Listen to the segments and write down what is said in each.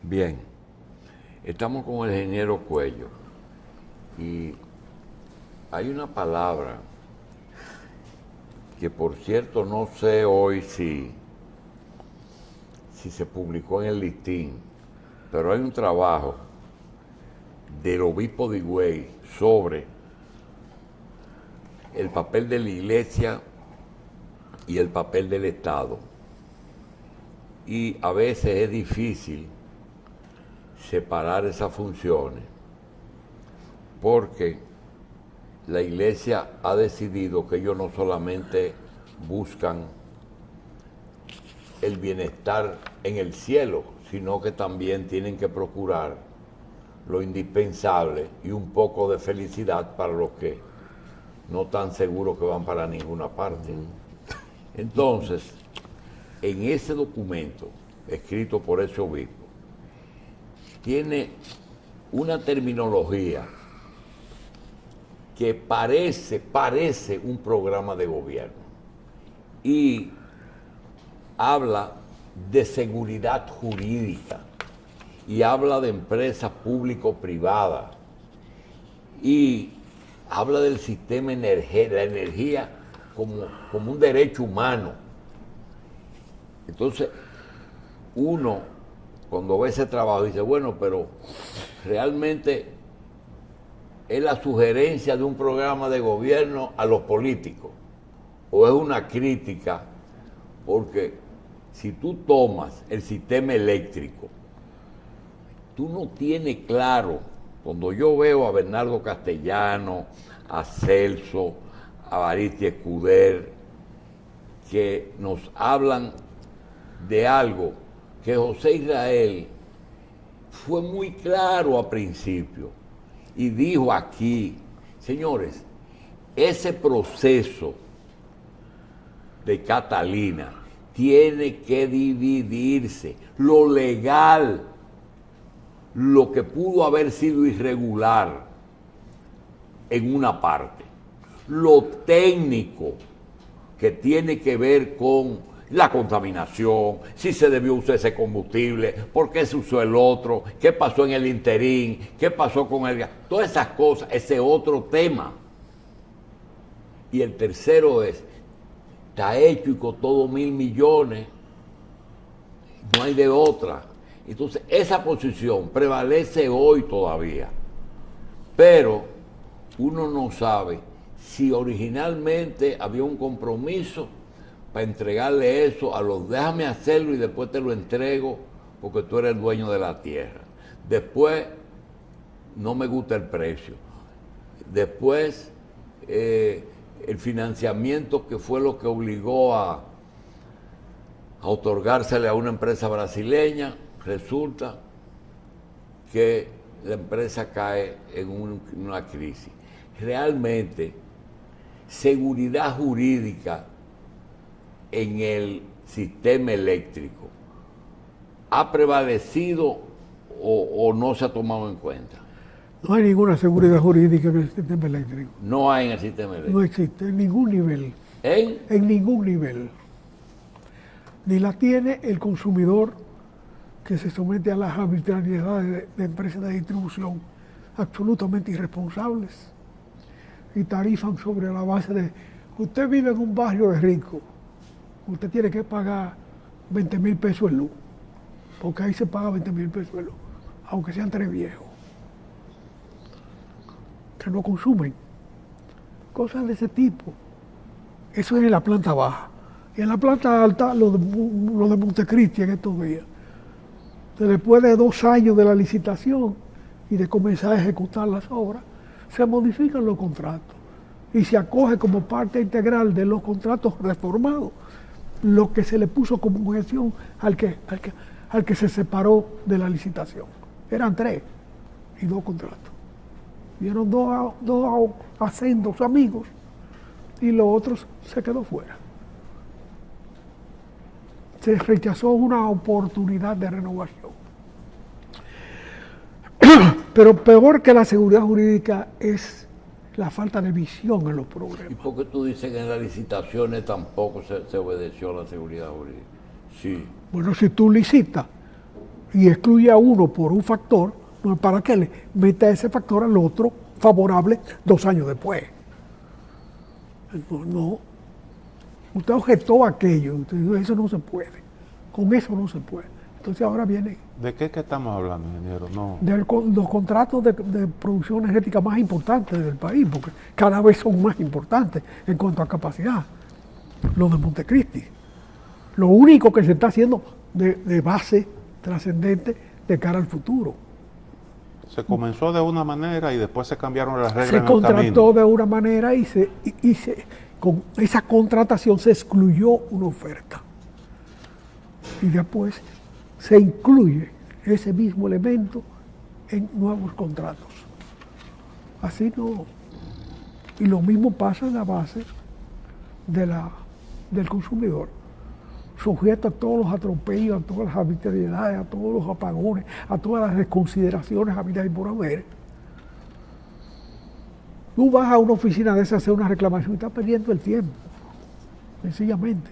Bien, estamos con el ingeniero Cuello y hay una palabra que, por cierto, no sé hoy si se publicó en el listín, pero hay un trabajo del obispo de Higüey sobre el papel de la iglesia y el papel del Estado. Y a veces es difícil separar esas funciones porque la iglesia ha decidido que ellos no solamente buscan el bienestar en el cielo, sino que también tienen que procurar lo indispensable y un poco de felicidad para los que no están seguros que van para ninguna parte. Entonces, en ese documento escrito por ese obispo, tiene una terminología que parece un programa de gobierno y habla de seguridad jurídica y habla de empresas público-privadas y habla del sistema energético, la energía como un derecho humano. Entonces, uno cuando ve ese trabajo dice, bueno, pero realmente es la sugerencia de un programa de gobierno a los políticos, o es una crítica, porque si tú tomas el sistema eléctrico, tú no tienes claro, cuando yo veo a Bernardo Castellano, a Celso, a Baristi Escuder, que nos hablan de algo que José Israel fue muy claro al principio y dijo aquí, señores, ese proceso de Catalina tiene que dividirse. Lo legal, lo que pudo haber sido irregular en una parte, lo técnico que tiene que ver con la contaminación, si se debió usar ese combustible, por qué se usó el otro, qué pasó en el interín, qué pasó con el gas, todas esas cosas, ese otro tema. Y el tercero es, está hecho y costó 2.000 millones, no hay de otra. Entonces, esa posición prevalece hoy todavía, pero uno no sabe si originalmente había un compromiso para entregarle eso a los, déjame hacerlo y después te lo entrego porque tú eres el dueño de la tierra. Después, no me gusta el precio. Después, el financiamiento que fue lo que obligó a otorgársele a una empresa brasileña, resulta que la empresa cae en una crisis. Realmente, seguridad jurídica en el sistema eléctrico ha prevalecido o no se ha tomado en cuenta. No hay ninguna seguridad jurídica en el sistema eléctrico. No hay en el sistema eléctrico. No existe en ningún nivel. En ningún nivel. Ni la tiene el consumidor que se somete a las arbitrariedades de empresas de distribución absolutamente irresponsables y tarifan sobre la base de usted vive en un barrio de rico, usted tiene que pagar 20.000 pesos en luz, porque ahí se paga 20.000 pesos en luz, aunque sean tres viejos que no consumen. Cosas de ese tipo. Eso es en la planta baja. Y en la planta alta, lo de Montecristi en estos días. Después de 2 años de la licitación y de comenzar a ejecutar las obras, se modifican los contratos y se acoge como parte integral de los contratos reformados lo que se le puso como objeción al que se separó de la licitación. Eran 3 y 2 contratos. Vieron dos hacendos amigos y los otros se quedó fuera. Se rechazó una oportunidad de renovación. Pero peor que la seguridad jurídica es la falta de visión en los problemas. ¿Y por qué tú dices que en las licitaciones tampoco se obedeció a la seguridad jurídica? Sí. Bueno, si tú licitas y excluye a uno por un factor, no es para que le meta ese factor al otro favorable 2 años después. No. Usted objetó aquello, usted dijo, eso no se puede. Con eso no se puede. Entonces ahora viene... ¿De qué es que estamos hablando, ingeniero? No. de los contratos de producción energética más importantes del país, porque cada vez son más importantes en cuanto a capacidad, los de Montecristi. Lo único que se está haciendo de base trascendente de cara al futuro. Se comenzó de una manera y después se cambiaron las reglas Se en el camino. contrató de una manera y con esa contratación se excluyó una oferta. Y después se incluye ese mismo elemento en nuevos contratos. Así no. Y lo mismo pasa en la base del consumidor, sujeto a todos los atropellos, a todas las arbitrariedades, a todos los apagones, a todas las desconsideraciones habidas y por haber. Tú vas a una oficina de esa a hacer una reclamación y estás perdiendo el tiempo, sencillamente.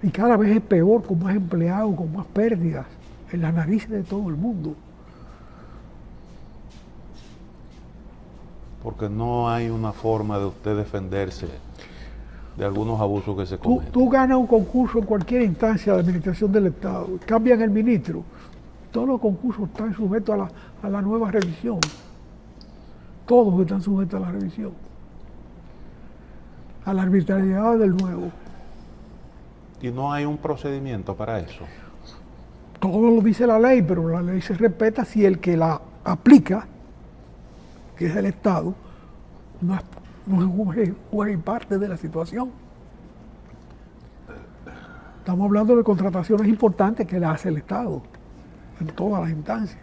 Y cada vez es peor, con más empleados, con más pérdidas en las narices de todo el mundo. Porque no hay una forma de usted defenderse de algunos abusos que se cometen. Tú ganas un concurso en cualquier instancia de administración del Estado, cambian el ministro, todos los concursos están sujetos a la nueva revisión. Todos están sujetos a la revisión, a la arbitrariedad del nuevo. Y no hay un procedimiento para eso. Todo lo dice la ley, pero la ley se respeta si el que la aplica, que es el Estado, no es juez y parte de la situación. Estamos hablando de contrataciones importantes que la hace el Estado en todas las instancias.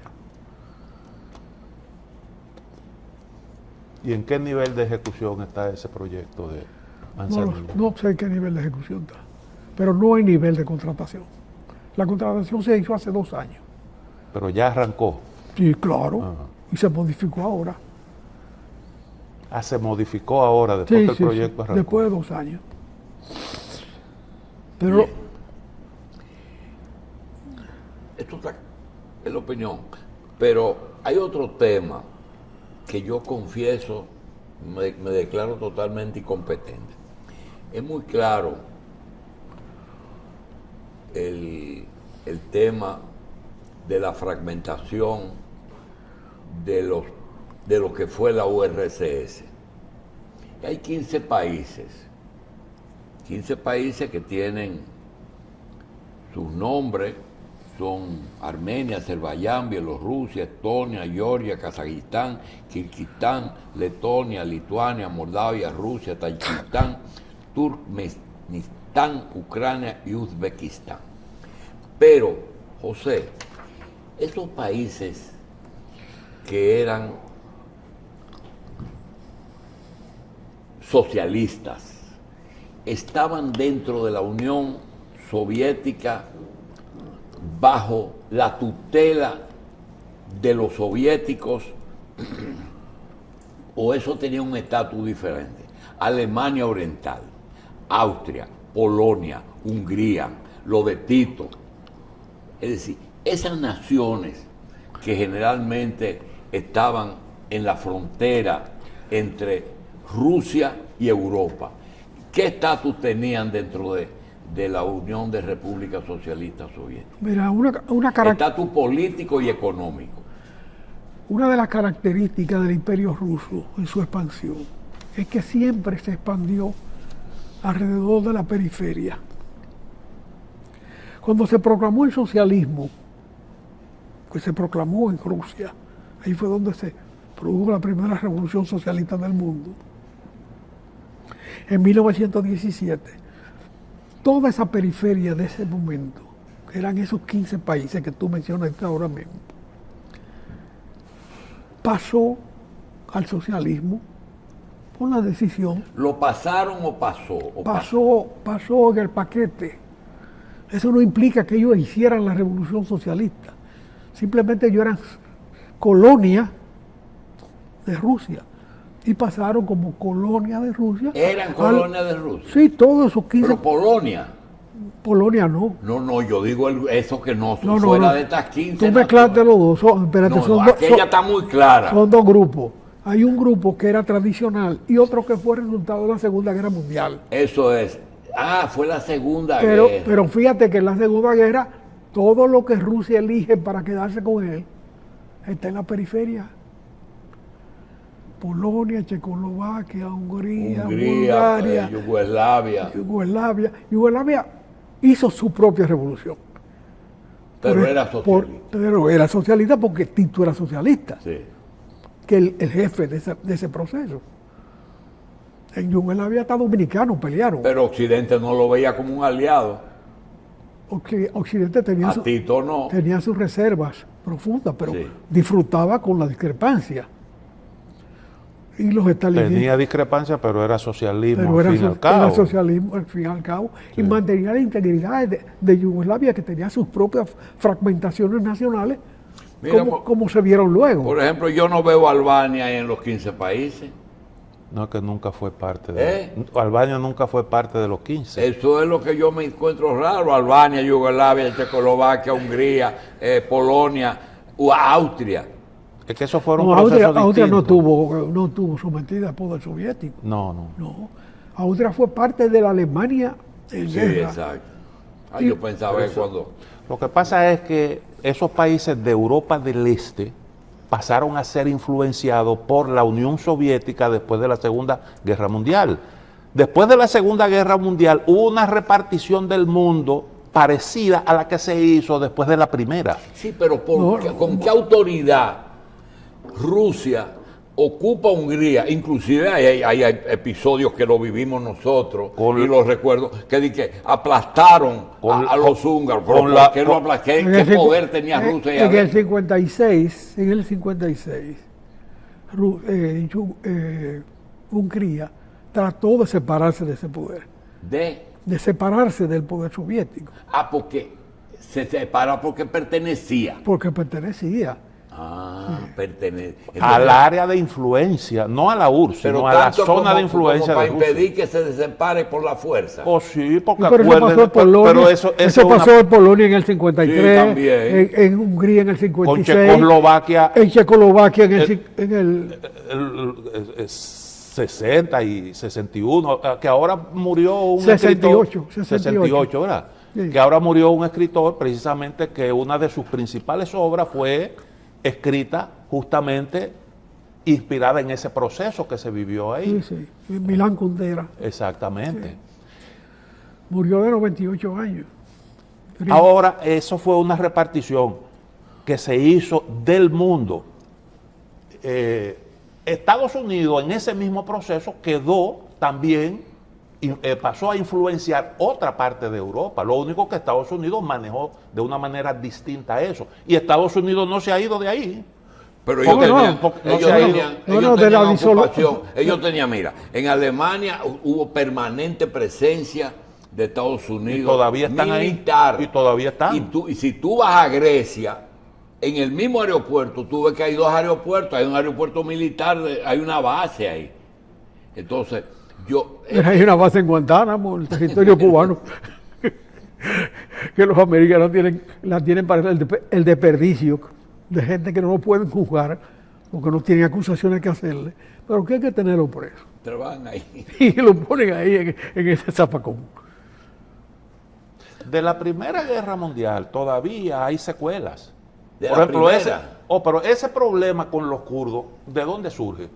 ¿Y en qué nivel de ejecución está ese proyecto de Manzanillo? No sé qué nivel de ejecución está, pero no hay nivel de contratación. La contratación se hizo hace 2 años. Pero ya arrancó. Sí, claro, Ajá. y se modificó ahora. Ah, se modificó ahora después que el proyecto arrancó. Después de 2 años. Pero Bien. Esto está en la opinión. Pero hay otro tema que yo confieso, me declaro totalmente incompetente. Es muy claro el tema de la fragmentación de lo que fue la URSS. Hay 15 países que tienen sus nombres, son Armenia, Azerbaiyán, Bielorrusia, Estonia, Georgia, Kazajistán, Kirguistán, Letonia, Lituania, Moldavia, Rusia, Tayikistán, Turkmenistán, Ucrania y Uzbekistán. Pero, José, esos países que eran socialistas estaban dentro de la Unión Soviética bajo la tutela de los soviéticos, o eso tenía un estatus diferente. Alemania Oriental, Austria, Polonia, Hungría, lo de Tito. Es decir, esas naciones que generalmente estaban en la frontera entre Rusia y Europa, ¿qué estatus tenían dentro de la Unión de Repúblicas Socialistas Soviéticas? mira, Estatus político y económico. una de las características del Imperio Ruso en su expansión es que siempre se expandió alrededor de la periferia. Cuando se proclamó el socialismo, que se proclamó en Rusia, ahí fue donde se produjo la primera revolución socialista del mundo, en 1917, toda esa periferia de ese momento, que eran esos 15 países que tú mencionaste ahora mismo, pasó al socialismo por la decisión. ¿Lo pasaron o pasó? Pasó en el paquete. Eso no implica que ellos hicieran la revolución socialista. Simplemente ellos eran colonia de Rusia y pasaron como colonia de Rusia. ¿Eran colonia de Rusia? Sí, todos esos 15. Pero Polonia. Polonia no. No, yo digo eso que no No, fuera no. de estas 15 Tú mezclaste naciones. los dos. Espérate, No, aquella está muy clara. son dos grupos. Hay un grupo que era tradicional y otro que fue resultado de la Segunda Guerra Mundial. Eso es. Fue la Segunda Guerra. Pero fíjate que en la Segunda Guerra, todo lo que Rusia elige para quedarse con él está en la periferia. Polonia, Checoslovaquia, Hungría, Bulgaria, Yugoslavia. Yugoslavia hizo su propia revolución. Pero era socialista. Pero era socialista porque Tito era socialista, Sí. que el jefe de ese proceso. En Yugoslavia hasta dominicanos pelearon. Pero Occidente no lo veía como un aliado. Occidente tenía, A Tito no. tenía sus reservas profundas, pero Sí. disfrutaba con la discrepancia. Y los estalinistas. Tenía discrepancia, pero era socialismo Pero al fin y al cabo. era socialismo al fin y al cabo, y mantenía la integridad de Yugoslavia, que tenía sus propias fragmentaciones nacionales, Mira, como se vieron luego. Por ejemplo, yo no veo a Albania en los 15 países. No, que nunca fue parte ¿Eh? Albania nunca fue parte de los 15. Eso es lo que yo me encuentro raro. Albania, Yugoslavia, Checoslovaquia, Hungría, Polonia, Austria. Es que esos fueron No, procesos Austria no distintos. tuvo sometida al poder soviético. No. No. Austria fue parte de la Alemania en Sí, guerra. exacto. Sí, Yo pensaba que cuando... Lo que pasa es que esos países de Europa del Este pasaron a ser influenciados por la Unión Soviética después de la Segunda Guerra Mundial. Después de la Segunda Guerra Mundial hubo una repartición del mundo parecida a la que se hizo después de la Primera. Sí, pero No, ¿con qué autoridad Rusia ocupa Hungría? Inclusive hay episodios que lo vivimos nosotros y los recuerdo, que aplastaron a los húngaros. ¿Qué poder tenía Rusia? En el 56, Hungría trató de separarse de ese poder, de separarse del poder soviético, porque se separa porque pertenecía. porque pertenecía. Pertenece. Al área de influencia, no a la URSS, Pero sino a la tanto zona de como influencia para de Rusia. impedir que se separe por la fuerza. Oh, sí, porque Pero eso pasó en Polonia, pero eso eso pasó en Polonia en el 53, Sí, también. en Hungría en el con 56, Checoslovaquia en Checoslovaquia en el el 60 y 61, que ahora murió un 68, escritor, 68, ¿verdad? Sí. Que ahora murió un escritor precisamente que una de sus principales obras fue escrita justamente inspirada en ese proceso que se vivió ahí. Sí, Milán Kundera. Exactamente. Murió de 98 años. Ahora, eso fue una repartición que se hizo del mundo. Estados Unidos en ese mismo proceso quedó también, pasó a influenciar otra parte de Europa. Lo único que Estados Unidos manejó de una manera distinta a eso. Y Estados Unidos no se ha ido de ahí. Pero Porque ellos tenían, mira, en Alemania hubo permanente presencia de Estados Unidos. Y todavía están militar. ahí. Y todavía están. Y si tú vas a Grecia, en el mismo aeropuerto, tú ves que hay dos aeropuertos, hay un aeropuerto militar, hay una base ahí. Entonces, hay una base en Guantánamo, el territorio cubano, que los americanos la tienen para el desperdicio de gente que no lo pueden juzgar porque no tienen acusaciones que hacerle, pero que hay que tenerlo preso. Trabajan ahí. Y lo ponen ahí en ese zafacón. De la Primera Guerra Mundial todavía hay secuelas. De Por la ejemplo, primera. pero ese problema con los kurdos, ¿de dónde surge?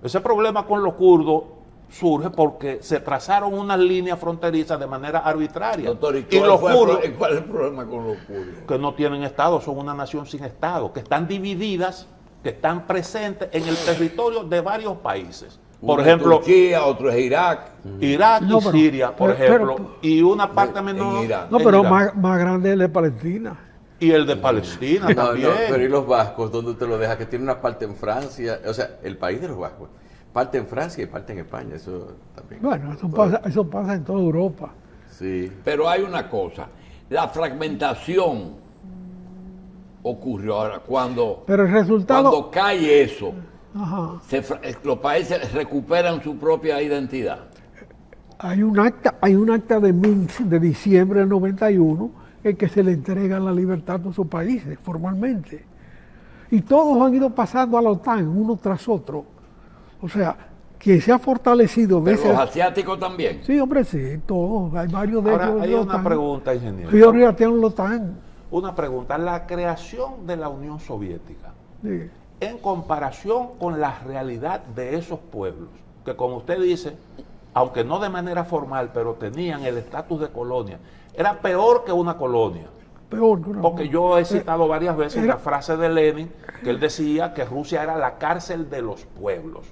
Ese problema con los kurdos surge porque se trazaron unas líneas fronterizas de manera arbitraria. Doctor, y los kurdos, ¿cuál es el problema con los kurdos? que no tienen Estado, son una nación sin Estado, que están divididas, que están presentes en el territorio de varios países. Por ejemplo, Turquía, otro es Irak. Irak y Siria, por ejemplo, y una parte menor en Irán. No, en pero Irak. más grande es el de Palestina. Y el de Palestina también. Pero ¿y los vascos? ¿Dónde usted lo deja? Que tiene una parte en Francia, o sea, el país de los vascos. Parte en Francia y parte en España, eso también. Bueno, eso pasa en toda Europa. Sí. Pero hay una cosa, la fragmentación ocurrió ahora cuando Pero el resultado... cae eso, Ajá. los países recuperan su propia identidad. Hay un acta de Minsk de diciembre del 91 en que se le entrega la libertad a esos países formalmente. Y todos han ido pasando a la OTAN, uno tras otro. O sea, quien se ha fortalecido de Pero los asiáticos también. Sí, hombre, sí, todos. Hay varios de Ahora, ellos. hay en la una OTAN. pregunta, ingeniero. Sí, ahorita tienen la OTAN. Una pregunta. La creación de la Unión Soviética, Sí. en comparación con la realidad de esos pueblos, que como usted dice, aunque no de manera formal, pero tenían el estatus de colonia, era peor que una colonia. Peor que una Porque yo he citado varias veces era- la frase de Lenin, que él decía que Rusia era la cárcel de los pueblos.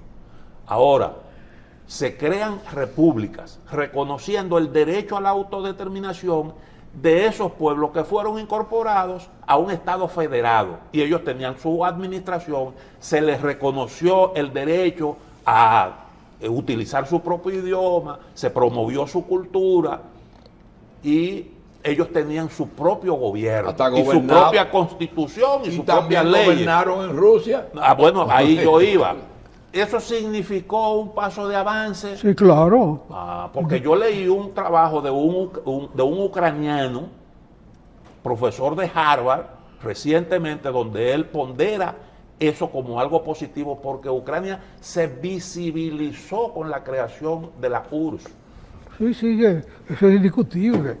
Ahora, se crean repúblicas reconociendo el derecho a la autodeterminación de esos pueblos que fueron incorporados a un Estado federado y ellos tenían su administración, se les reconoció el derecho a utilizar su propio idioma, se promovió su cultura y ellos tenían su propio gobierno Hasta y su gobernaba. propia constitución y Y sus también propias leyes. gobernaron en Rusia. Ah, bueno, ahí yo iba. ¿Eso significó un paso de avance? Sí, claro. Porque yo leí un trabajo de un ucraniano, profesor de Harvard, recientemente, donde él pondera eso como algo positivo, porque Ucrania se visibilizó con la creación de la URSS. Sí, sí, eso es indiscutible.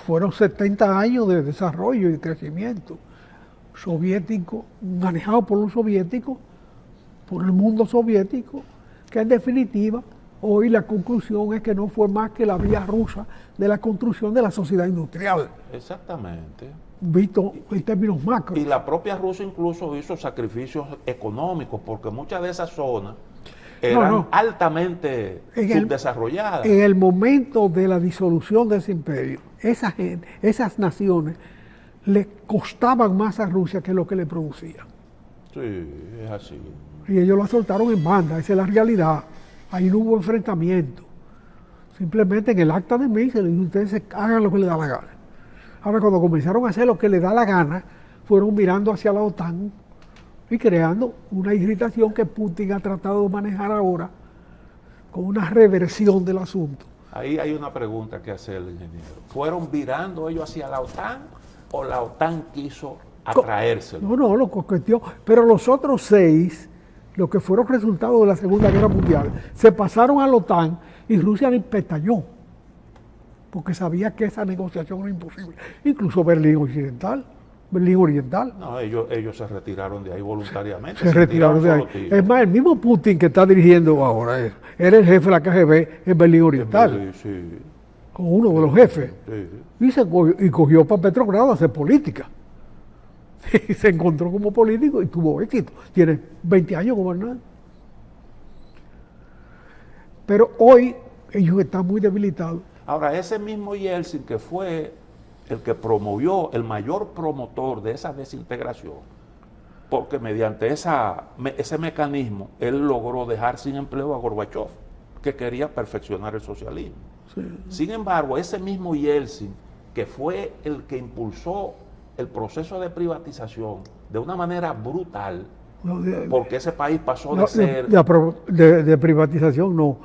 Fueron 70 años de desarrollo y de crecimiento soviético, manejado por los soviéticos, por el mundo soviético, que en definitiva, hoy la conclusión es que no fue más que la vía rusa de la construcción de la sociedad industrial, Exactamente. visto en términos macros. Y la propia Rusia incluso hizo sacrificios económicos, porque muchas de esas zonas eran no. altamente En el- subdesarrolladas. En el momento de la disolución de ese imperio, esas naciones le costaban más a Rusia que lo que le producían. Sí, es así. Y ellos lo soltaron en banda, esa es la realidad. Ahí no hubo enfrentamiento. Simplemente en el acta de Minsk se les dijo, ustedes hagan lo que les da la gana. Ahora, cuando comenzaron a hacer lo que les da la gana, fueron mirando hacia la OTAN y creando una irritación que Putin ha tratado de manejar ahora con una reversión del asunto. Ahí hay una pregunta que hacerle, ingeniero. ¿Fueron virando ellos hacia la OTAN o la OTAN quiso atraérselo? No, lo coqueteó. Pero los otros 6, los que fueron resultados de la Segunda Guerra Mundial, se pasaron a la OTAN y Rusia le pestañó, porque sabía que esa negociación era imposible. Incluso Berlín Oriental, No, ellos se retiraron de ahí voluntariamente. se retiraron de ahí. solo tiros. Es más, el mismo Putin que está dirigiendo ahora eso, era el jefe de la KGB en Berlín Oriental, Sí, sí, con uno de los jefes. sí. Y cogió para Petrogrado a hacer política. Y se encontró como político y tuvo éxito. Tiene 20 años gobernando. Pero hoy ellos están muy debilitados. Ahora, ese mismo Yeltsin, que fue el que promovió, el mayor promotor de esa desintegración, porque mediante ese mecanismo él logró dejar sin empleo a Gorbachev, que quería perfeccionar el socialismo. Sí. Sin embargo, ese mismo Yeltsin, que fue el que impulsó el proceso de privatización de una manera brutal, No, porque ese país pasó no, de ser... de privatización, no,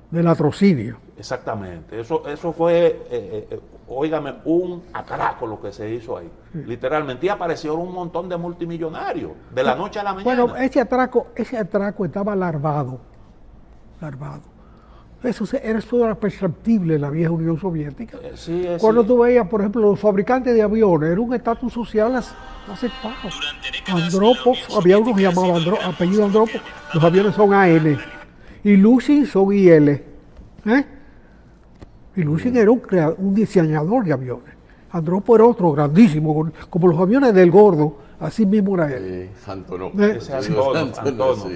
de latrocinio. Exactamente, eso fue, óigame, un atraco lo que se hizo ahí, literalmente, y aparecieron un montón de multimillonarios, de la noche a la mañana. Bueno, ese atraco estaba larvado. Eso era perceptible en la vieja Unión Soviética. Sí, Cuando sí. tú veías, por ejemplo, los fabricantes de aviones, era un estatus social aceptado. Andropov, había uno que llamaba apellido Andropov, los aviones son AN. Y Ilyushin son IL. Ilyushin era un diseñador de aviones. Andropov era otro grandísimo, como los aviones del Gordo, así mismo era él. Antonov. Ese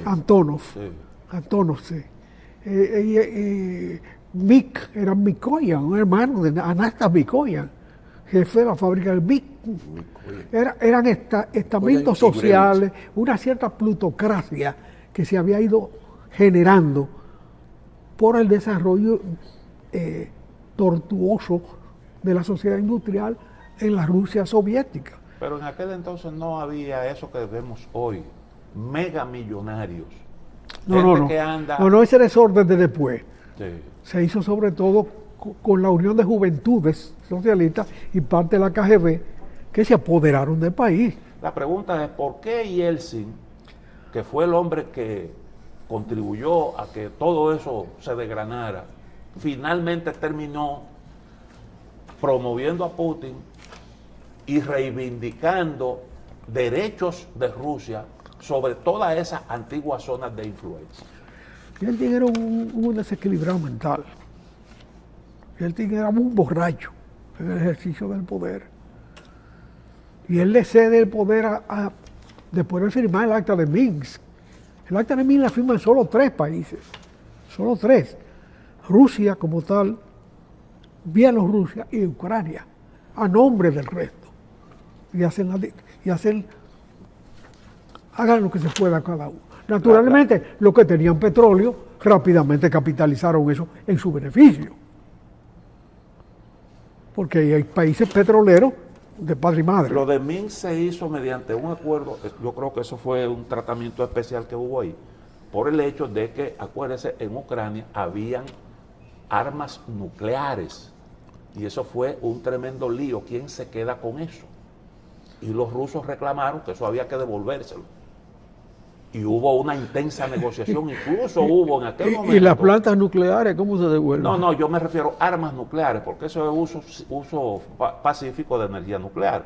Antonov. Sí. Antonov, sí. Mik era Mikoyan, un hermano de Anastas Mikoyan, jefe de la fábrica del Mik. Eran estamentos Oigan, sociales, una cierta plutocracia que se había ido generando por el desarrollo tortuoso de la sociedad industrial en la Rusia soviética. Pero en aquel entonces no había eso que vemos hoy, megamillonarios. Gente que anda... No, ese desorden de después. Sí. Se hizo sobre todo con la Unión de Juventudes Socialistas y parte de la KGB, que se apoderaron del país. La pregunta es, ¿por qué Yeltsin, que fue el hombre que contribuyó a que todo eso se desgranara, finalmente terminó promoviendo a Putin y reivindicando derechos de Rusia sobre todas esas antiguas zonas de influencia? Yeltsin era un desequilibrado mental. Yeltsin era un borracho en el ejercicio del poder. Y él le cede el poder después de firmar el acta de Minsk. El acta de Minsk la firman solo 3 países, solo 3. Rusia como tal, Bielorrusia y Ucrania, a nombre del resto. Hagan lo que se pueda cada uno. Naturalmente, los que tenían petróleo rápidamente capitalizaron eso en su beneficio. Porque hay países petroleros de padre y madre. Lo de Minsk se hizo mediante un acuerdo, yo creo que eso fue un tratamiento especial que hubo ahí, por el hecho de que, acuérdense, en Ucrania habían armas nucleares y eso fue un tremendo lío. ¿Quién se queda con eso? Y los rusos reclamaron que eso había que devolvérselo. Y hubo una intensa negociación, incluso hubo en aquel momento... ¿Y las plantas nucleares cómo se devuelven? No, yo me refiero a armas nucleares, porque eso es uso pacífico de energía nuclear.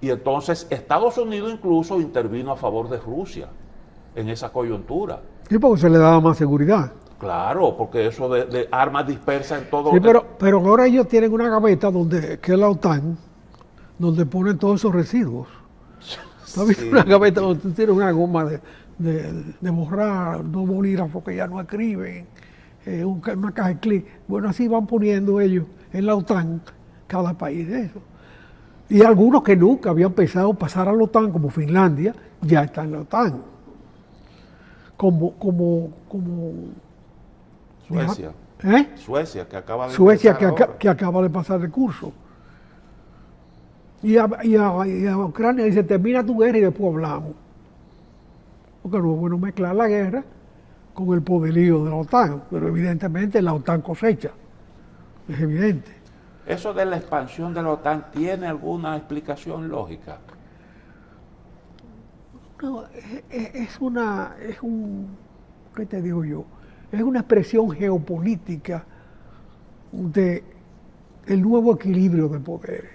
Y entonces Estados Unidos incluso intervino a favor de Rusia en esa coyuntura. Sí, porque se le daba más seguridad. Claro, porque eso de armas dispersas en todo... Sí, pero ahora ellos tienen una gaveta que es la OTAN, donde ponen todos esos residuos. ¿Tú has visto una gaveta donde tú tienes una goma de borrar, 2 bolígrafos que ya no escriben, una caja de clic? Bueno, así van poniendo ellos en la OTAN cada país de eso. Y algunos que nunca habían pensado pasar a la OTAN, como Finlandia, ya están en la OTAN. Como Suecia. Suecia, que acaba de Suecia, empezar que acaba de pasar el curso. Y a Ucrania dice, termina tu guerra y después hablamos. Porque no es bueno mezclar la guerra con el poderío de la OTAN, pero evidentemente la OTAN cosecha, es evidente. ¿Eso de la expansión de la OTAN tiene alguna explicación lógica? No, ¿qué te digo yo? Es una expresión geopolítica de el nuevo equilibrio de poderes.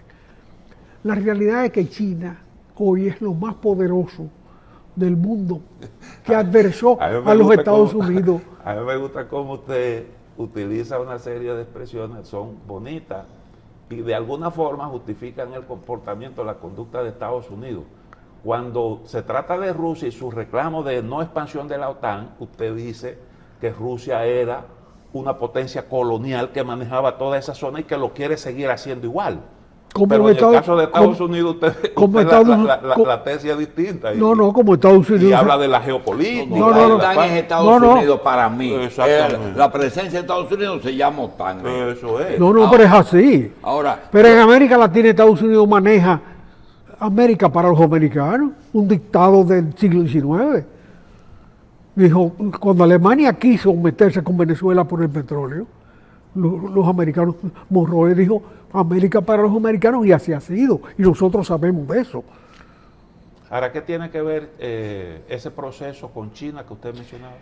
La realidad es que China hoy es lo más poderoso del mundo que adversó a los Estados Unidos. A mí me gusta cómo usted utiliza una serie de expresiones, son bonitas y de alguna forma justifican el comportamiento, la conducta de Estados Unidos. Cuando se trata de Rusia y su reclamo de no expansión de la OTAN, usted dice que Rusia era una potencia colonial que manejaba toda esa zona y que lo quiere seguir haciendo igual. Pero en el caso de Estados Unidos, la tesis es distinta. Como Estados Unidos. Y habla de la geopolítica. La OTAN es Estados Unidos para mí. Exactamente. La presencia de Estados Unidos se llama OTAN. Eso es. Pero es así. Ahora, pero en América Latina Estados Unidos maneja América para los americanos, un dictado del siglo XIX. Dijo, cuando Alemania quiso meterse con Venezuela por el petróleo, los americanos, Monroe dijo, América para los americanos, y así ha sido, y nosotros sabemos de eso. Ahora, ¿qué tiene que ver ese proceso con China que usted mencionaba?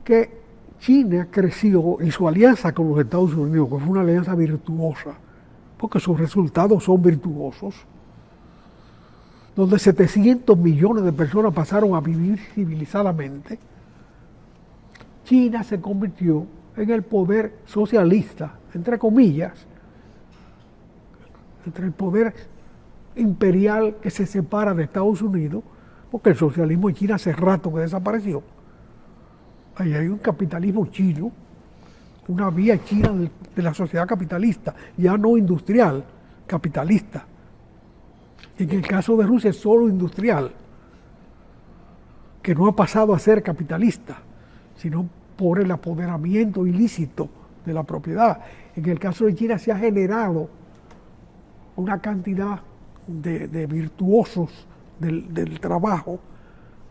Que China creció en su alianza con los Estados Unidos, que fue una alianza virtuosa, porque sus resultados son virtuosos, donde 700 millones de personas pasaron a vivir civilizadamente. China se convirtió en el poder socialista, entre comillas, entre el poder imperial que se separa de Estados Unidos, porque el socialismo en China hace rato que desapareció. Ahí hay un capitalismo chino, una vía china de la sociedad capitalista, ya no industrial, capitalista. En el caso de Rusia es solo industrial, que no ha pasado a ser capitalista, sino por el apoderamiento ilícito de la propiedad. En el caso de China se ha generado una cantidad de virtuosos del trabajo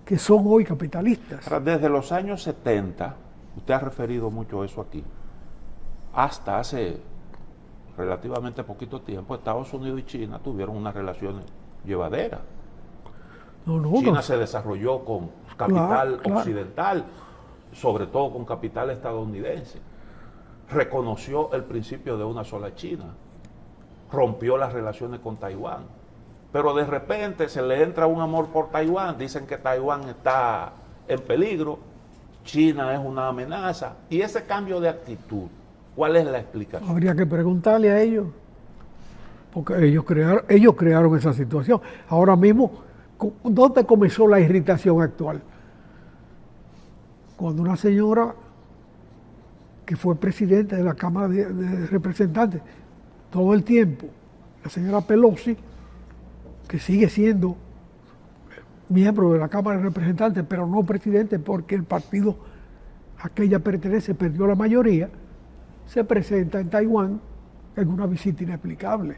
que son hoy capitalistas. Desde los años 70 Usted ha referido mucho eso aquí. Hasta hace relativamente poquito tiempo, Estados Unidos y China tuvieron unas relaciones llevaderas. China se desarrolló con capital occidental, sobre todo con capital estadounidense. Reconoció el principio de una sola China. Rompió las relaciones con Taiwán. Pero de repente se le entra un amor por Taiwán. Dicen que Taiwán está en peligro. China es una amenaza. Y ese cambio de actitud, ¿cuál es la explicación? Habría que preguntarle a ellos. Porque ellos crearon esa situación. Ahora mismo, ¿dónde comenzó la irritación actual? Cuando una señora que fue presidente de la Cámara de Representantes todo el tiempo, la señora Pelosi, que sigue siendo miembro de la Cámara de Representantes, pero no presidente porque el partido a que ella pertenece perdió la mayoría, se presenta en Taiwán en una visita inexplicable.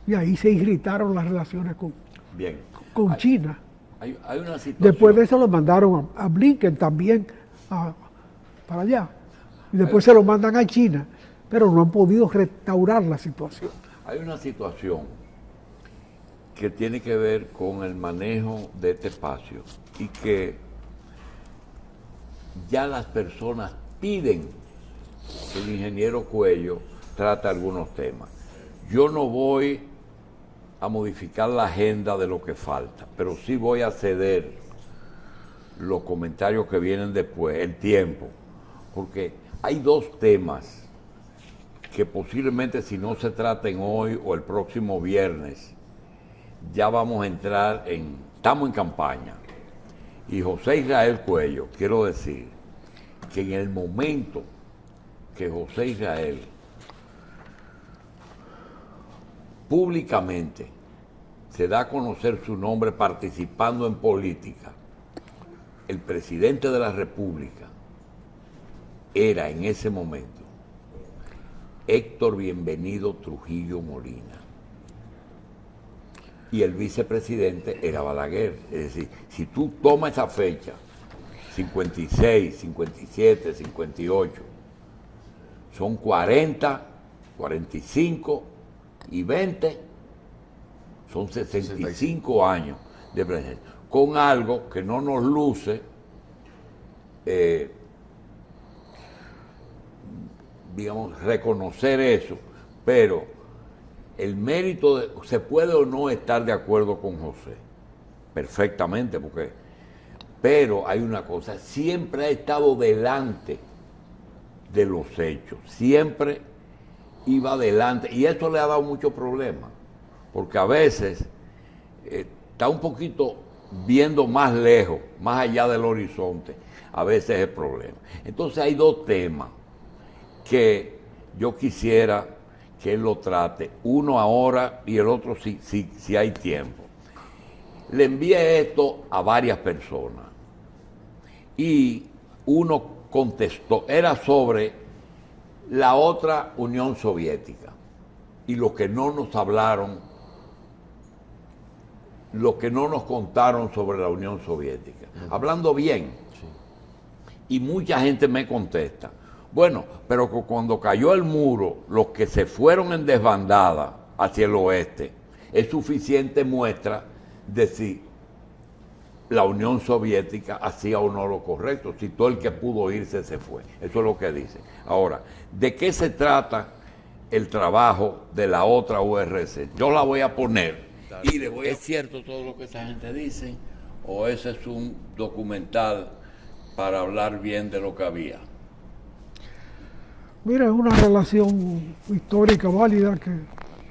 Y ahí se irritaron las relaciones con China. Hay una situación. Después de eso lo mandaron a Blinken también para allá. Y después se lo mandan a China, pero no han podido restaurar la situación. Hay una situación que tiene que ver con el manejo de este espacio y que ya las personas piden que el ingeniero Cuello trate algunos temas. Yo no voy a modificar la agenda de lo que falta, pero sí voy a ceder los comentarios que vienen después, el tiempo, porque hay dos temas que posiblemente si no se traten hoy o el próximo viernes, ya vamos a entrar estamos en campaña. Y José Israel Cuello, quiero decir que en el momento que José Israel públicamente se da a conocer su nombre participando en política, el presidente de la República era en ese momento Héctor Bienvenido Trujillo Molina. Y el vicepresidente era Balaguer. Es decir, si tú tomas esa fecha, 56, 57, 58, son 40, 45 y 20, son 65 años de presencia, con algo que no nos luce, digamos, reconocer eso, pero el mérito se puede o no estar de acuerdo con José, perfectamente, pero hay una cosa, siempre ha estado delante de los hechos, siempre iba adelante, y esto le ha dado muchos problemas, porque a veces está un poquito viendo más lejos, más allá del horizonte, a veces es el problema. Entonces hay dos temas que yo quisiera que él lo trate, uno ahora y el otro si hay tiempo. Le envié esto a varias personas y uno contestó, era sobre la otra Unión Soviética y lo que no nos hablaron, lo que no nos contaron sobre la Unión Soviética, hablando bien. Sí. Y mucha gente me contesta, bueno, pero cuando cayó el muro, los que se fueron en desbandada hacia el oeste, es suficiente muestra de si la Unión Soviética hacía o no lo correcto, si todo el que pudo irse se fue. Eso es lo que dice. Ahora, ¿de qué se trata el trabajo de la otra URC? Yo la voy a poner y le voy a... ¿Es cierto todo lo que esa gente dice o ese es un documental para hablar bien de lo que había? Mira, es una relación histórica válida que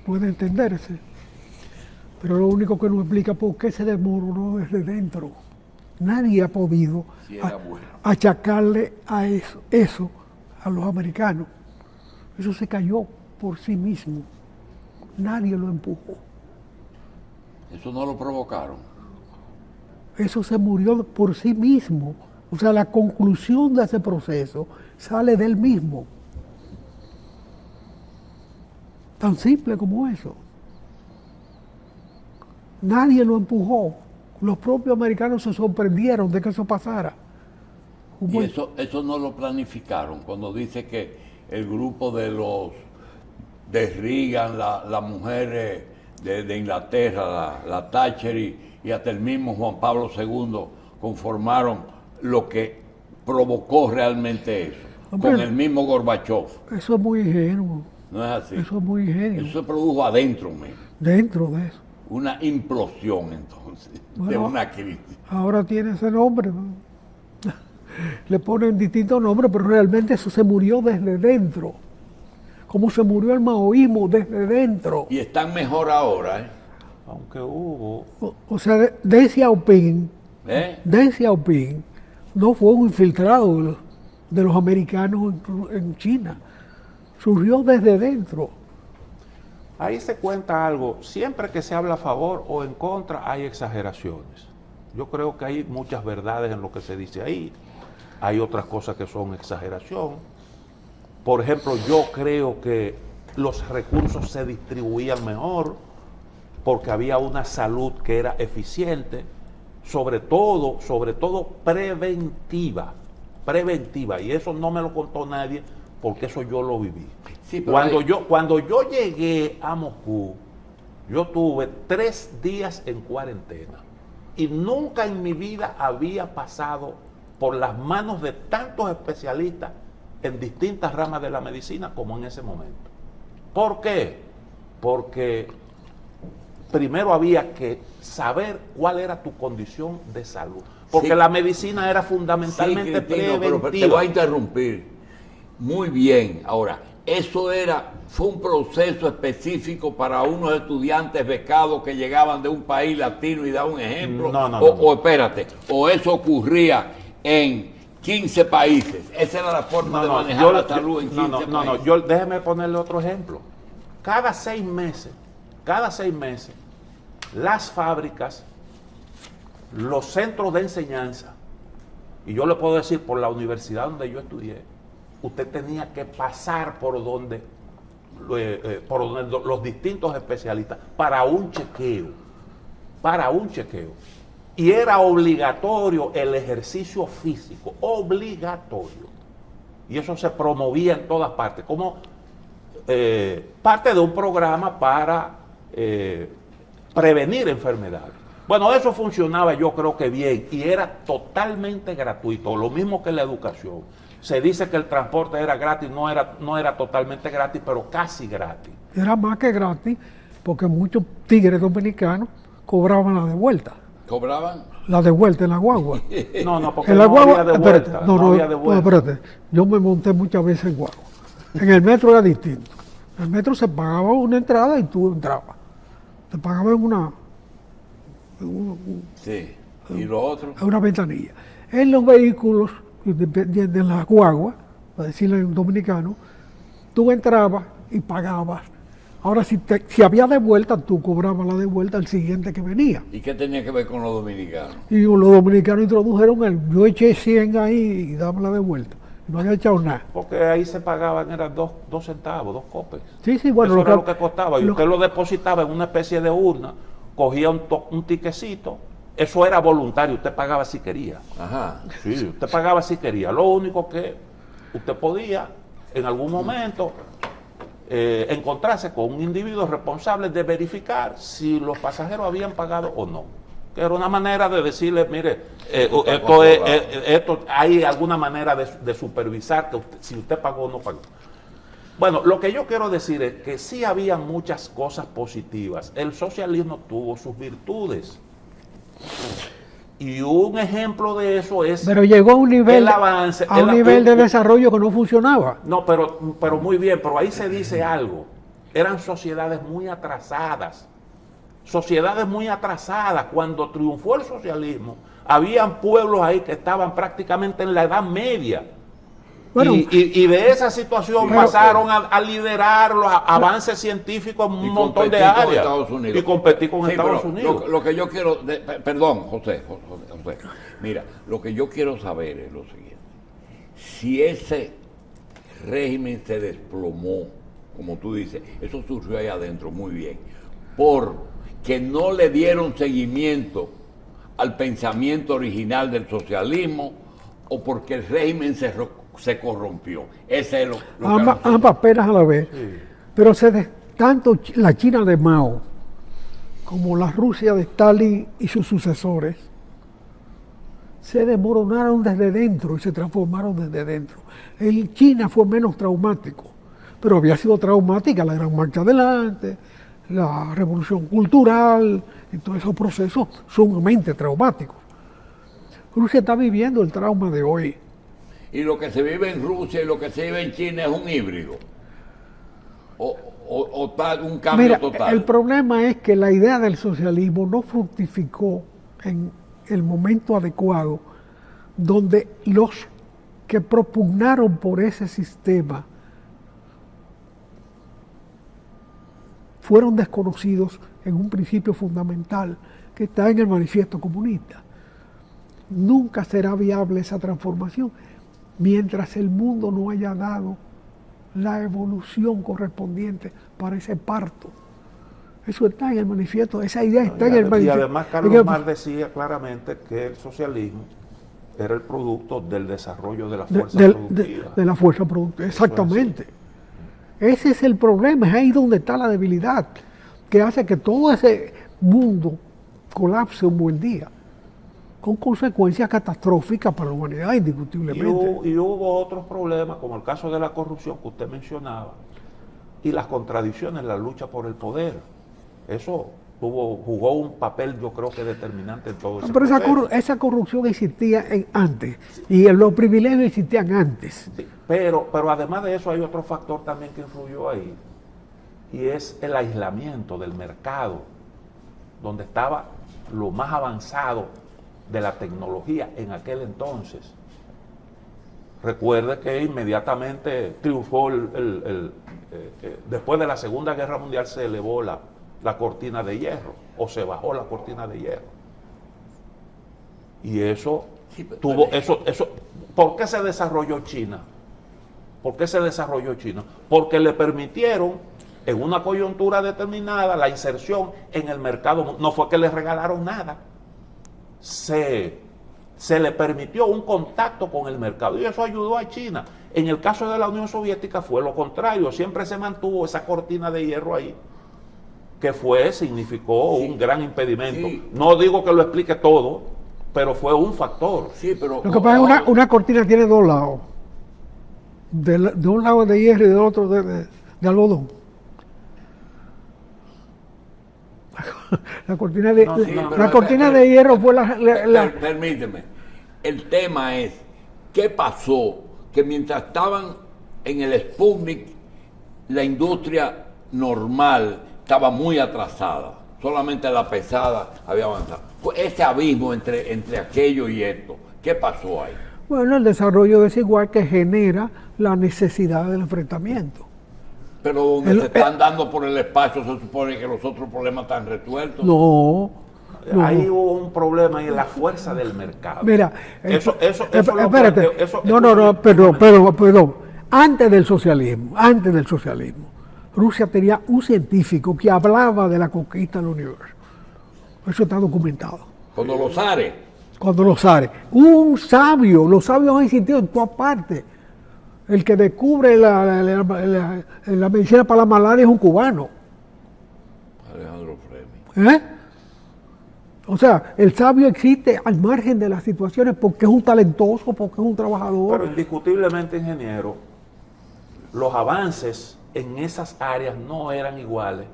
puede entenderse, pero lo único que nos explica por qué se desmoronó desde dentro. Nadie ha podido achacarle a eso a los americanos. Eso se cayó por sí mismo. Nadie lo empujó. ¿Eso no lo provocaron? Eso se murió por sí mismo. O sea, la conclusión de ese proceso sale del mismo. Tan simple como eso. Nadie lo empujó. Los propios americanos se sorprendieron de que eso pasara. Un Y buen- eso no lo planificaron cuando dice que el grupo de Reagan, la mujer de Inglaterra, la Thatcher y hasta el mismo Juan Pablo II conformaron lo que provocó realmente eso, Hombre, con el mismo Gorbachev. Eso es muy ingenuo. ¿No es así? Eso es muy ingenuo. Eso se produjo adentro mismo. Dentro de eso. Una implosión entonces, de Bueno, una crisis. ahora tiene ese nombre. ¿no? Le ponen distintos nombres, pero realmente eso se murió desde dentro. Como se murió el maoísmo desde dentro. Y están mejor ahora, ¿eh? Aunque hubo... O sea, Deng Xiaoping, Deng Xiaoping no fue un infiltrado de los americanos en China. Surgió desde dentro. Ahí se cuenta algo, siempre que se habla a favor o en contra hay exageraciones. Yo creo que hay muchas verdades en lo que se dice ahí, hay otras cosas que son exageración. Por ejemplo, yo creo que los recursos se distribuían mejor porque había una salud que era eficiente, sobre todo preventiva, y eso no me lo contó nadie porque eso yo lo viví. Sí, pero Cuando yo llegué a Moscú, yo tuve 3 días en cuarentena y nunca en mi vida había pasado por las manos de tantos especialistas en distintas ramas de la medicina como en ese momento. ¿Por qué? Porque primero había que saber cuál era tu condición de salud, porque Sí. la medicina era fundamentalmente Sí, Cristino, pero te preventiva. voy a interrumpir. Muy bien. Ahora, fue un proceso específico para unos estudiantes becados que llegaban de un país latino y da un ejemplo. No, O espérate, o eso ocurría en 15 países. Esa era la forma de manejar la salud en 15 países. Déjeme ponerle otro ejemplo. Cada 6 meses, las fábricas, los centros de enseñanza, y yo le puedo decir por la universidad donde yo estudié, usted tenía que pasar por donde los distintos especialistas para un chequeo. Y era obligatorio el ejercicio físico, obligatorio. Y eso se promovía en todas partes, como parte de un programa para prevenir enfermedades. Bueno, eso funcionaba yo creo que bien y era totalmente gratuito, lo mismo que la educación. Se dice que el transporte era gratis, no era totalmente gratis, pero casi gratis. Era más que gratis, porque muchos tigres dominicanos cobraban la de vuelta. ¿Cobraban? La de vuelta en la guagua. No, porque En la no guagua, había de espérate, vuelta. no, Había de vuelta. espérate. Yo me monté muchas veces en guagua. En el metro era distinto. En el metro se pagaba una entrada y tú entrabas. Te pagaban Sí. ¿Y lo otro? una ventanilla. En los vehículos, de las guaguas, para decirlo en dominicano, tú entrabas y pagabas. Ahora, si había de vuelta, tú cobrabas la de vuelta al siguiente que venía. ¿Y qué tenía que ver con los dominicanos? Y los dominicanos introdujeron yo eché 100 ahí y dame la de vuelta. No había echado nada. Porque ahí se pagaban, eran 2 centavos, 2 copes. Sí, bueno. Eso era lo que costaba. Y lo- usted lo depositaba en una especie de urna, cogía un tiquecito, eso era voluntario, usted pagaba si quería. Ajá. Sí, usted pagaba si quería. Lo único que usted podía, en algún momento, encontrarse con un individuo responsable de verificar si los pasajeros habían pagado o no. Que era una manera de decirle, mire, esto hay alguna manera de supervisar que si usted pagó o no pagó. Bueno, lo que yo quiero decir es que sí había muchas cosas positivas. El socialismo tuvo sus virtudes. Y un ejemplo de eso es Pero llegó a un nivel, el avance. a un nivel de desarrollo que no funcionaba. No, pero muy bien, pero ahí se dice algo. Eran sociedades muy atrasadas. Cuando triunfó el socialismo, habían pueblos ahí que estaban prácticamente en la Edad Media. Bueno, y de esa situación Pero- pasaron a liderar los avances científicos en un Y montón de competir con áreas. Estados Unidos. Y competir con Sí, Estados pero Unidos. Lo que yo quiero, perdón, José, mira, lo que yo quiero saber es lo siguiente. Si ese régimen se desplomó, como tú dices, eso surgió ahí adentro, muy bien, porque no le dieron seguimiento al pensamiento original del socialismo, o porque el régimen se corrompió? Ese es lo que Ambas penas a la vez. Sí. Pero tanto la China de Mao como la Rusia de Stalin y sus sucesores se desmoronaron desde dentro y se transformaron desde dentro. En China fue menos traumático, pero había sido traumática la Gran Marcha Adelante, la Revolución Cultural, y todos esos procesos sumamente traumáticos. Rusia está viviendo el trauma de hoy. Y lo que se vive en Rusia y lo que se vive en China es un híbrido. O tal, un cambio Mira, total. el problema es que la idea del socialismo no fructificó en el momento adecuado, donde los que propugnaron por ese sistema fueron desconocidos en un principio fundamental que está en el Manifiesto Comunista. Nunca será viable esa transformación mientras el mundo no haya dado la evolución correspondiente para ese parto. Eso está en el manifiesto, esa idea está en el manifiesto. Y además Carlos Marx decía claramente que el socialismo era el producto del desarrollo de la fuerza productiva. De la fuerza productiva, exactamente. Ese es el problema, es ahí donde está la debilidad, que hace que todo ese mundo colapse un buen día, con consecuencias catastróficas para la humanidad, indiscutiblemente. Y hubo otros problemas, como el caso de la corrupción que usted mencionaba, y las contradicciones en la lucha por el poder. Eso jugó un papel, yo creo que determinante en todo ese proceso. Pero esa corrupción existía antes, y los privilegios existían antes. Sí, pero además de eso hay otro factor también que influyó ahí, y es el aislamiento del mercado, donde estaba lo más avanzado de la tecnología en aquel entonces. Recuerde que inmediatamente triunfó después de la Segunda Guerra Mundial se elevó la cortina de hierro, o se bajó la cortina de hierro. Y eso tuvo, eso, ¿por qué se desarrolló China? ¿Por qué se desarrolló China? Porque le permitieron, en una coyuntura determinada, la inserción en el mercado. No fue que le regalaron nada. Se le permitió un contacto con el mercado y eso ayudó a China. En el caso de la Unión Soviética fue lo contrario, siempre se mantuvo esa cortina de hierro ahí, que significó un gran impedimento. Sí. No digo que lo explique todo, pero fue un factor. Sí, pero Lo que pasa es que una cortina tiene dos lados, de un lado de hierro y del otro de algodón. La cortina de, de hierro fue Permíteme. El tema es, ¿qué pasó? Que mientras estaban en el Sputnik, la industria normal estaba muy atrasada. Solamente la pesada había avanzado. Pues ese abismo entre aquello y esto, ¿qué pasó ahí? Bueno, el desarrollo desigual que genera la necesidad del enfrentamiento. Pero donde se están dando por el espacio, se supone que los otros problemas están resueltos. No. Ahí hubo un problema en la fuerza del mercado. Mira, espérate. Perdón. Antes del socialismo, Rusia tenía un científico que hablaba de la conquista del universo. Eso está documentado. Cuando los zares. Un sabio, los sabios han existido en todas partes. El que descubre la medicina para la malaria es un cubano. Alejandro Fremi. O sea, el sabio existe al margen de las situaciones porque es un talentoso, porque es un trabajador. Pero indiscutiblemente, ingeniero, los avances en esas áreas no eran iguales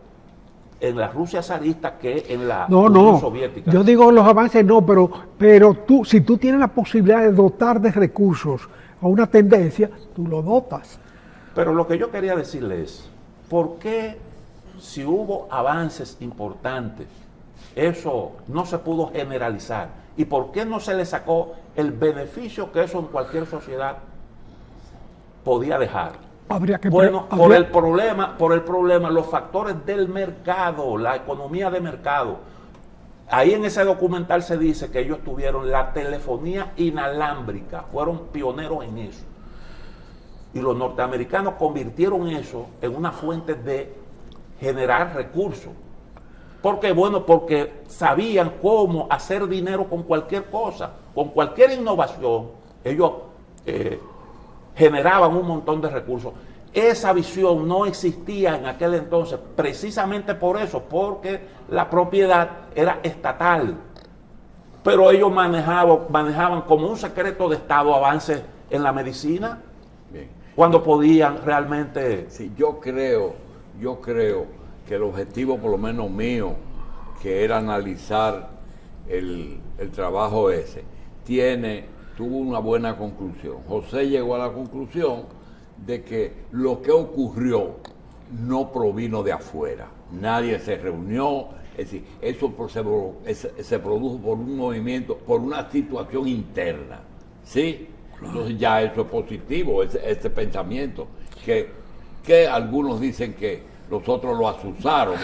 en la Rusia zarista que en la Unión Soviética. Yo digo los avances no, pero si tú tienes la posibilidad de dotar de recursos a una tendencia, tú lo dotas. Pero lo que yo quería decirle es, ¿por qué si hubo avances importantes, eso no se pudo generalizar? ¿Y por qué no se le sacó el beneficio que eso en cualquier sociedad podía dejar? Por el problema, los factores del mercado, la economía de mercado. Ahí en ese documental se dice que ellos tuvieron la telefonía inalámbrica, fueron pioneros en eso. Y los norteamericanos convirtieron eso en una fuente de generar recursos. ¿Por qué? Bueno, porque sabían cómo hacer dinero con cualquier cosa, con cualquier innovación, ellos generaban un montón de recursos. Esa visión no existía en aquel entonces, precisamente por eso, porque la propiedad era estatal. Pero ellos manejaban como un secreto de Estado avances en la medicina, Bien. cuando podían realmente... Sí, yo creo que el objetivo, por lo menos mío, que era analizar el trabajo ese, tuvo una buena conclusión. José llegó a la conclusión de que lo que ocurrió no provino de afuera. Nadie se reunió, es decir, eso se produjo por un movimiento, por una situación interna, ¿sí? Entonces ya eso es positivo, ese pensamiento, que algunos dicen que los otros lo asusaron,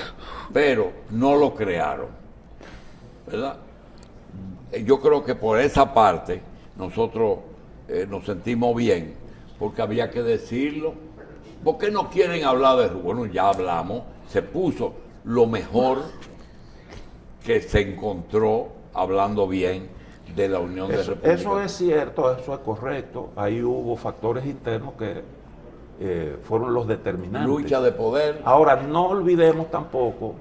pero no lo crearon, ¿verdad? Yo creo que por esa parte nosotros nos sentimos bien, porque había que decirlo. ¿Por qué no quieren hablar de eso? Bueno, ya hablamos, se puso lo mejor que se encontró hablando bien de la Unión de Repúblicas. Eso es cierto, eso es correcto. Ahí hubo factores internos que fueron los determinantes. Lucha de poder. Ahora, no olvidemos tampoco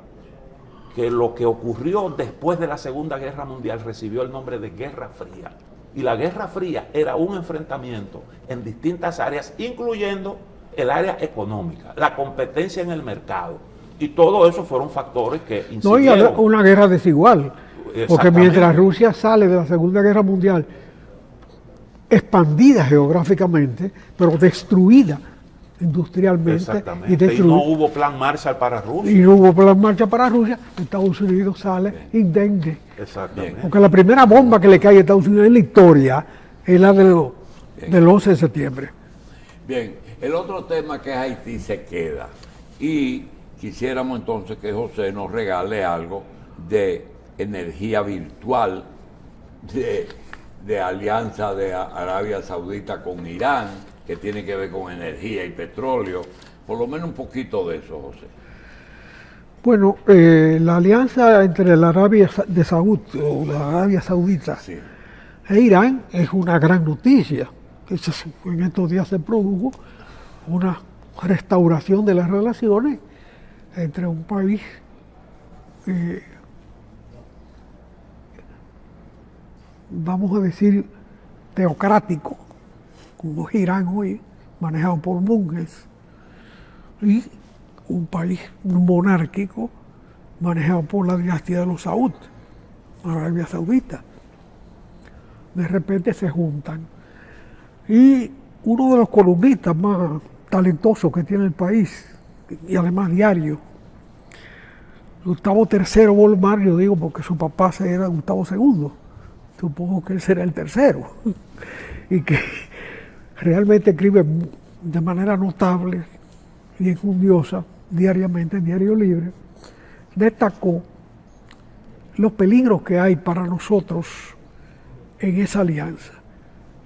que lo que ocurrió después de la Segunda Guerra Mundial recibió el nombre de Guerra Fría. Y la Guerra Fría era un enfrentamiento en distintas áreas, incluyendo el área económica, la competencia en el mercado. Y todo eso fueron factores que No, y incidieron. una guerra desigual. Porque Exactamente. mientras Rusia sale de la Segunda Guerra Mundial expandida geográficamente, pero destruida industrialmente, Exactamente. Y no hubo plan Marshall para Rusia. y no hubo plan marcha para Rusia, Estados Unidos sale indemne. Exactamente. Porque la primera bomba que le cae a Estados Unidos en la historia es la del 11 de septiembre. Bien, el otro tema que es Haití se queda. Y quisiéramos entonces que José nos regale algo de energía virtual, de alianza de Arabia Saudita con Irán, que tiene que ver con energía y petróleo. Por lo menos un poquito de eso, José. Bueno, la alianza entre la Arabia Saudita Sí. e Irán es una gran noticia. En estos días se produjo una restauración de las relaciones entre un país vamos a decir teocrático, como es Irán hoy, manejado por monjes, y un país monárquico manejado por la dinastía de los Saud, Arabia Saudita. De repente se juntan. Y uno de los columnistas más talentosos que tiene el país, y además diario, Gustavo III Bolmar, yo digo porque su papá era Gustavo II, supongo que él será el tercero, y que realmente escribe de manera notable y enjundiosa diariamente en Diario Libre, destacó los peligros que hay para nosotros en esa alianza.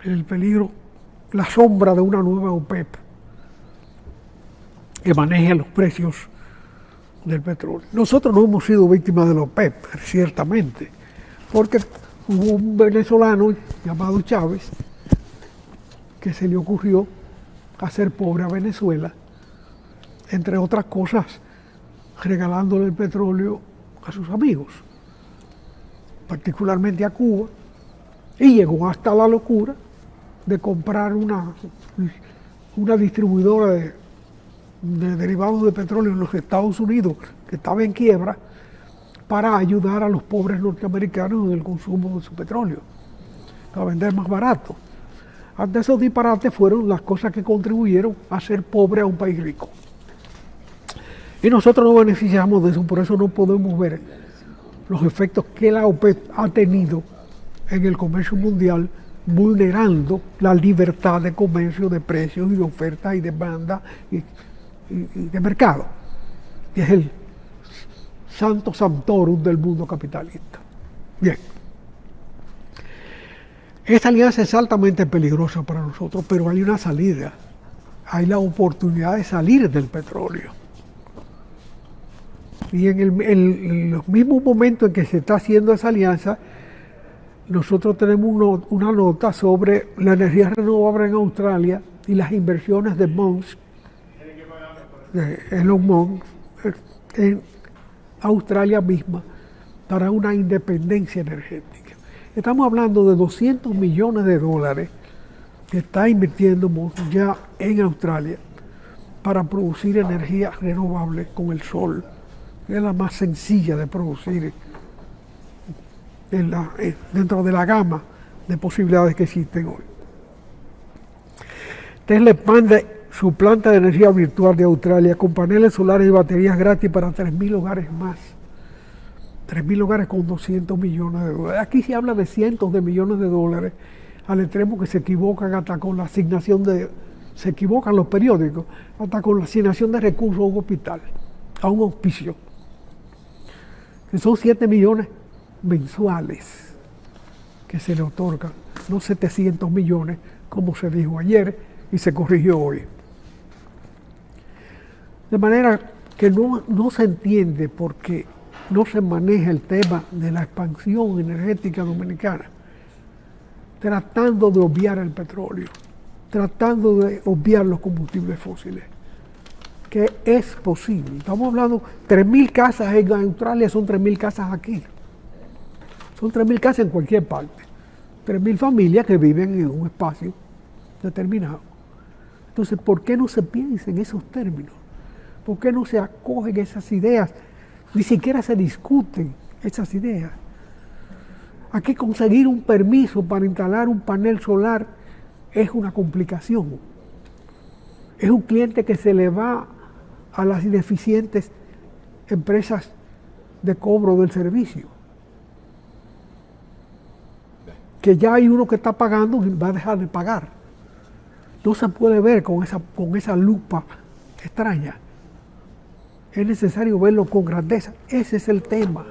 El peligro, la sombra de una nueva OPEP que maneje los precios del petróleo. Nosotros no hemos sido víctimas de la OPEP, ciertamente, porque hubo un venezolano llamado Chávez que se le ocurrió hacer pobre a Venezuela, entre otras cosas, regalándole el petróleo a sus amigos, particularmente a Cuba, y llegó hasta la locura de comprar una distribuidora de derivados de petróleo en los Estados Unidos, que estaba en quiebra, para ayudar a los pobres norteamericanos en el consumo de su petróleo, para vender más barato. Ante esos disparates fueron las cosas que contribuyeron a hacer pobre a un país rico. Y nosotros nos beneficiamos de eso, por eso no podemos ver los efectos que la OPEP ha tenido en el comercio mundial, vulnerando la libertad de comercio, de precios y de oferta y demanda y de mercado, que es el santo sanctorum del mundo capitalista. Bien. Esta alianza es altamente peligrosa para nosotros, pero hay una salida. Hay la oportunidad de salir del petróleo. Y en los mismos momentos en que se está haciendo esa alianza, nosotros tenemos una nota sobre la energía renovable en Australia y las inversiones de Musk, de Elon Musk, en Australia misma para una independencia energética. Estamos hablando de 200 millones de dólares que está invirtiendo Musk ya en Australia para producir energía renovable con el sol, que es la más sencilla de producir dentro de la gama de posibilidades que existen hoy. Tesla expande su planta de energía virtual de Australia con paneles solares y baterías gratis para 3.000 hogares más. 3.000 hogares con 200 millones de dólares. Aquí se habla de cientos de millones de dólares, al extremo que se equivocan hasta con la asignación se equivocan los periódicos, hasta con la asignación de recursos a un hospital, a un hospicio, que son 7 millones mensuales que se le otorgan, no 700 millones, como se dijo ayer y se corrigió hoy. De manera que no se entiende por qué no se maneja el tema de la expansión energética dominicana, tratando de obviar el petróleo, tratando de obviar los combustibles fósiles, que es posible. Estamos hablando, 3.000 casas en Australia son 3.000 casas aquí. Son 3.000 casas en cualquier parte. 3.000 familias que viven en un espacio determinado. Entonces, ¿por qué no se piensa en esos términos? ¿Por qué no se acogen esas ideas? Ni siquiera se discuten esas ideas. Aquí conseguir un permiso para instalar un panel solar es una complicación. Es un cliente que se le va a las ineficientes empresas de cobro del servicio. Que ya hay uno que está pagando y va a dejar de pagar. No se puede ver con esa lupa extraña. Es necesario verlo con grandeza. Ese es el tema.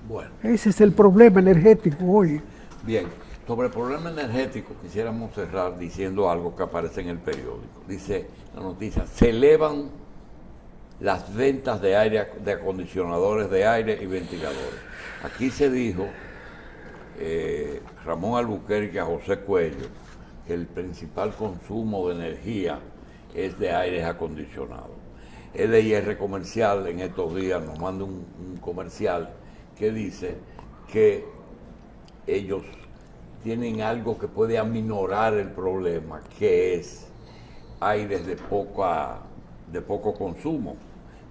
Bueno. Ese es el problema energético hoy. Bien, sobre el problema energético quisiéramos cerrar diciendo algo que aparece en el periódico. Dice la noticia, se elevan las ventas de acondicionadores de aire y ventiladores. Aquí se dijo, Ramón Albuquerque a José Cuello, que el principal consumo de energía es de aires acondicionados. LIR Comercial en estos días nos manda un comercial que dice que ellos tienen algo que puede aminorar el problema, que es aires de poco consumo.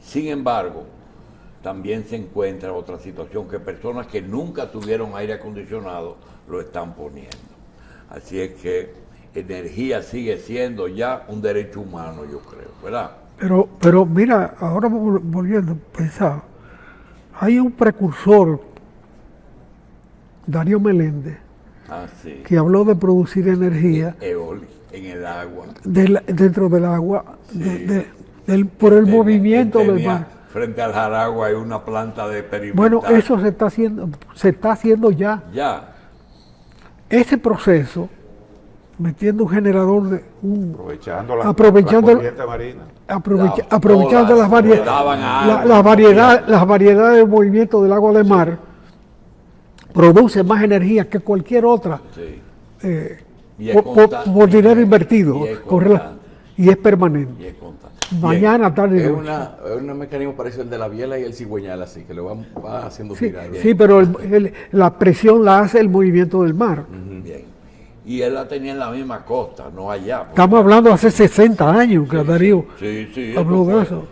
Sin embargo, también se encuentra otra situación, que personas que nunca tuvieron aire acondicionado lo están poniendo. Así es que energía sigue siendo ya un derecho humano, yo creo, ¿verdad? Pero mira, ahora volviendo a pensar, hay un precursor, Darío Meléndez, sí, que habló de producir energía en el agua, dentro del agua, sí. por el movimiento del mar. Frente al Jaragua hay una planta de experimental. Bueno, eso se está haciendo ya. Ya. Ese proceso, metiendo un generador de Aprovechando la corriente marina. aprovechando las variedades de movimiento del agua de mar, produce más energía que cualquier otra, sí. por dinero invertido, y es permanente. Y es constante. Mañana, tarde y Es noche. un mecanismo parecido al de la biela y el cigüeñal, así que lo va haciendo Sí, girar. sí, pero la presión la hace el movimiento del mar. Bien. Y él la tenía en la misma costa, no allá. Estamos hablando hace 60 años que Darío Sí, habló de eso.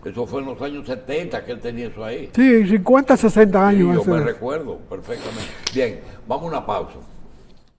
Eso fue en los años 70 que él tenía eso ahí. Sí, 50, 60 Sí, años. yo hace me eso. recuerdo perfectamente. Bien, vamos a una pausa.